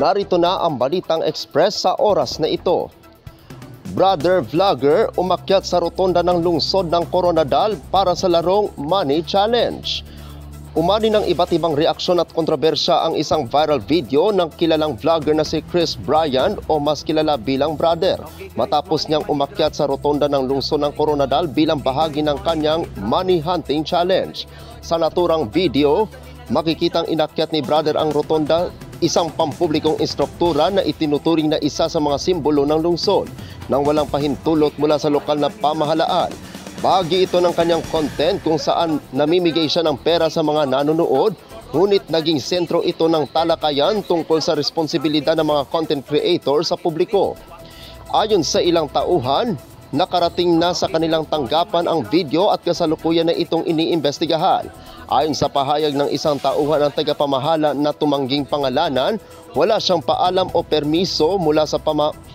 Narito na ang Balitang Express sa oras na ito. Brother vlogger umakyat sa rotonda ng lungsod ng Coronadal para sa larong Money Challenge. Umani ng iba't ibang reaksyon at kontrobersya ang isang viral video ng kilalang vlogger na si Chris Bryan o mas kilala bilang Brother, matapos niyang umakyat sa rotonda ng lungsod ng Coronadal bilang bahagi ng kanyang Money Hunting Challenge. Sa naturang video, makikitang inakyat ni Brother ang rotonda, isang pampublikong istruktura na itinuturing na isa sa mga simbolo ng lungsod, nang walang pahintulot mula sa lokal na pamahalaan. Bahagi ito ng kanyang content kung saan namimigay siya ng pera sa mga nanonood, ngunit naging sentro ito ng talakayan tungkol sa responsibilidad ng mga content creator sa publiko. Ayon sa ilang tauhan, nakarating na sa kanilang tanggapan ang video at kasalukuyan na itong iniimbestigahan. Ayon sa pahayag ng isang tauhan ng tagapamahala na tumangging pangalanan, wala siyang paalam o permiso mula sa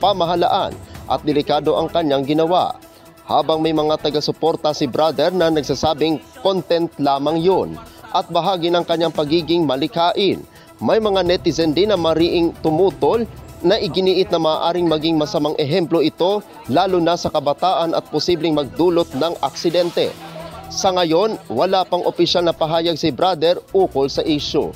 pamahalaan at delikado ang kanyang ginawa. Habang may mga taga-suporta si Brother na nagsasabing content lamang yun at bahagi ng kanyang pagiging malikhain, may mga netizen din na mariing tumutol na iginiit na maaaring maging masamang ehemplo ito lalo na sa kabataan at posibleng magdulot ng aksidente. Sa ngayon, wala pang opisyal na pahayag si Brother ukol sa issue.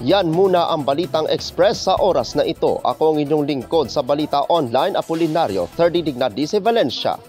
Yan muna ang Balitang Express sa oras na ito. Ako ang inyong lingkod sa Balita Online, Apolinario 30 Dignadise Valencia.